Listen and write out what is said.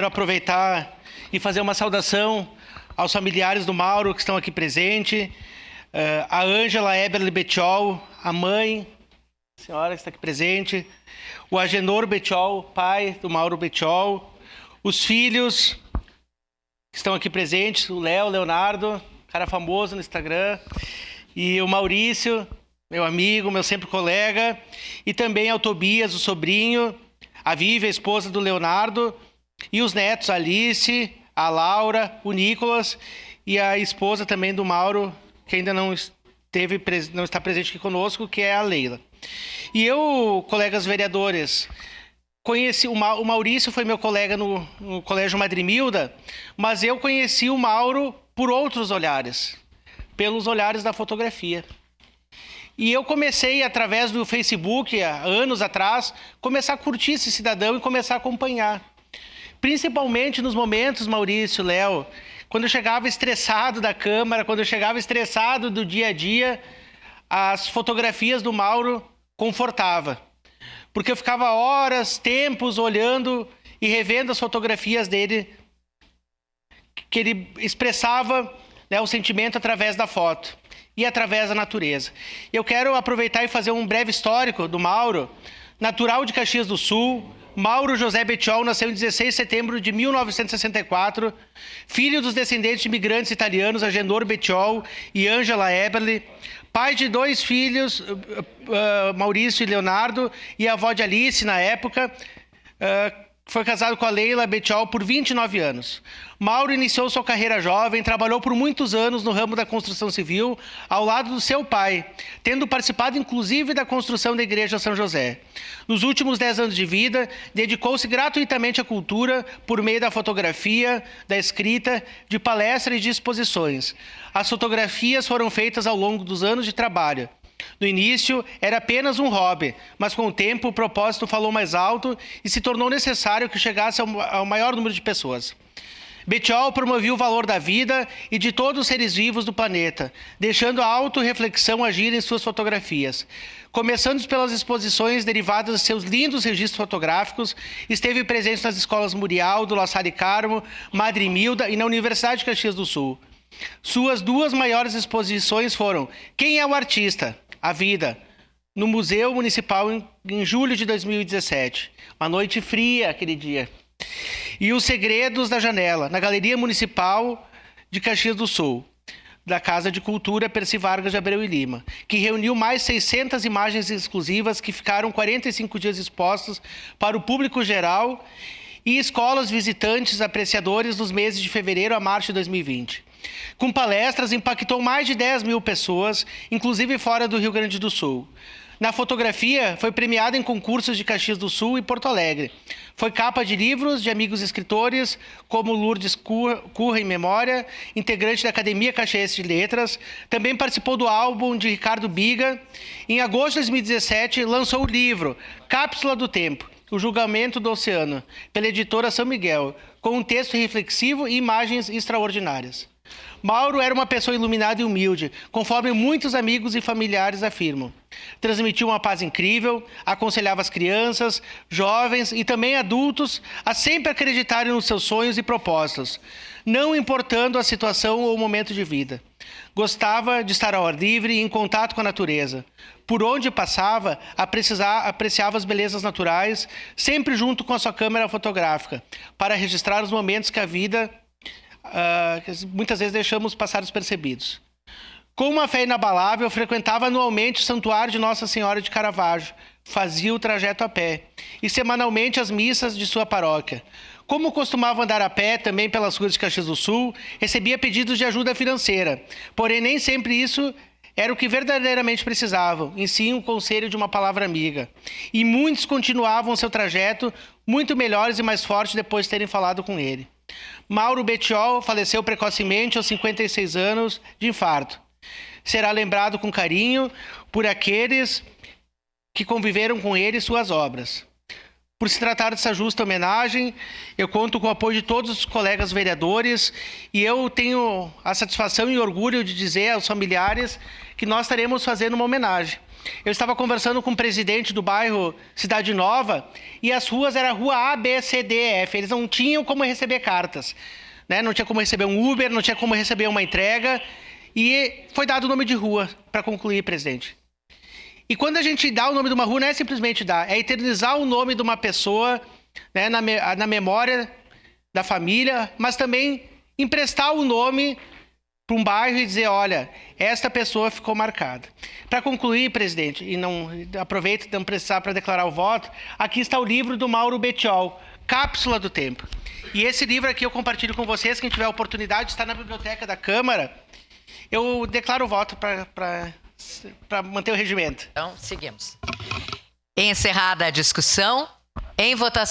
Quero aproveitar e fazer uma saudação aos familiares do Mauro que estão aqui presentes, a Ângela Eberle Bettiol, a mãe, a senhora que está aqui presente, o Agenor Bettiol, pai do Mauro Bettiol, os filhos que estão aqui presentes, o Leonardo, cara famoso no Instagram, e o Maurício, meu amigo, meu sempre colega, e também ao Tobias, o sobrinho, a Vivi, a esposa do Leonardo, e os netos, a Alice, a Laura, o Nicolas e a esposa também do Mauro, que ainda não está presente aqui conosco, que é a Leila. E eu, colegas vereadores, conheci o Maurício, foi meu colega no Colégio Madrimilda, mas eu conheci o Mauro por outros olhares, pelos olhares da fotografia. E eu comecei, através do Facebook, há anos atrás, começar a curtir esse cidadão e começar a acompanhar. Principalmente nos momentos, Maurício, Léo, quando eu chegava estressado da Câmara, quando eu chegava estressado do dia a dia, as fotografias do Mauro confortavam. Porque eu ficava horas, tempos, olhando e revendo as fotografias dele, que ele expressava, né, o sentimento através da foto e através da natureza. Eu quero aproveitar e fazer um breve histórico do Mauro, natural de Caxias do Sul. Mauro José Bettiol nasceu em 16 de setembro de 1964, filho dos descendentes de imigrantes italianos Agenor Bettiol e Ângela Eberle, pai de dois filhos, Maurício e Leonardo, e avó de Alice na época. Foi casado com a Leila Bettiol por 29 anos. Mauro iniciou sua carreira jovem, trabalhou por muitos anos no ramo da construção civil, ao lado do seu pai, tendo participado inclusive da construção da Igreja São José. Nos últimos 10 anos de vida, dedicou-se gratuitamente à cultura por meio da fotografia, da escrita, de palestras e de exposições. As fotografias foram feitas ao longo dos anos de trabalho. No início, era apenas um hobby, mas com o tempo o propósito falou mais alto e se tornou necessário que chegasse ao maior número de pessoas. Bettiol promovia o valor da vida e de todos os seres vivos do planeta, deixando a autorreflexão agir em suas fotografias. Começando pelas exposições derivadas de seus lindos registros fotográficos, esteve presente nas escolas Murial, do La Salle Carmo, Madrimilda e na Universidade de Caxias do Sul. Suas duas maiores exposições foram Quem é o Artista? A Vida, no Museu Municipal em julho de 2017. Uma noite fria aquele dia. E Os Segredos da Janela, na Galeria Municipal de Caxias do Sul, da Casa de Cultura Percy Vargas de Abreu e Lima, que reuniu mais 600 imagens exclusivas que ficaram 45 dias expostas para o público geral e escolas visitantes apreciadores nos meses de fevereiro a março de 2020. Com palestras, impactou mais de 10 mil pessoas, inclusive fora do Rio Grande do Sul. Na fotografia, foi premiada em concursos de Caxias do Sul e Porto Alegre. Foi capa de livros de amigos escritores, como Lourdes Curra em Memória, integrante da Academia Caxiense de Letras. Também participou do álbum de Ricardo Biga. Em agosto de 2017, lançou o livro Cápsula do Tempo, O Julgamento do Oceano, pela editora São Miguel, com um texto reflexivo e imagens extraordinárias. Mauro era uma pessoa iluminada e humilde, conforme muitos amigos e familiares afirmam. Transmitia uma paz incrível, aconselhava as crianças, jovens e também adultos a sempre acreditarem nos seus sonhos e propósitos, não importando a situação ou o momento de vida. Gostava de estar ao ar livre e em contato com a natureza. Por onde passava, apreciava as belezas naturais, sempre junto com a sua câmera fotográfica, para registrar os momentos que a vida muitas vezes deixamos passar despercebidos. Com uma fé inabalável, frequentava anualmente o Santuário de Nossa Senhora de Caravaggio, fazia o trajeto a pé, e semanalmente as missas de sua paróquia. Como costumava andar a pé também pelas ruas de Caxias do Sul, recebia pedidos de ajuda financeira, porém nem sempre isso era o que verdadeiramente precisavam, em sim um conselho de uma palavra amiga. E muitos continuavam seu trajeto muito melhores e mais fortes depois de terem falado com ele. Mauro Bettiol faleceu precocemente aos 56 anos de infarto. Será lembrado com carinho por aqueles que conviveram com ele e suas obras. Por se tratar dessa justa homenagem, eu conto com o apoio de todos os colegas vereadores e eu tenho a satisfação e orgulho de dizer aos familiares que nós estaremos fazendo uma homenagem. Eu estava conversando com o presidente do bairro Cidade Nova e as ruas eram rua A, B, C, D, F. Eles não tinham como receber cartas, né? Não tinha como receber um Uber, não tinha como receber uma entrega e foi dado o nome de rua para concluir, presidente. E quando a gente dá o nome de uma rua, não é simplesmente dar, é eternizar o nome de uma pessoa, né, na memória da família, mas também emprestar o nome para um bairro e dizer, olha, esta pessoa ficou marcada. Para concluir, presidente, e não aproveito de não precisar para declarar o voto, aqui está o livro do Mauro Bettiol, Cápsula do Tempo. E esse livro aqui eu compartilho com vocês, quem tiver a oportunidade, está na biblioteca da Câmara. Eu declaro o voto para manter o regimento. Então, seguimos. Encerrada a discussão, em votação.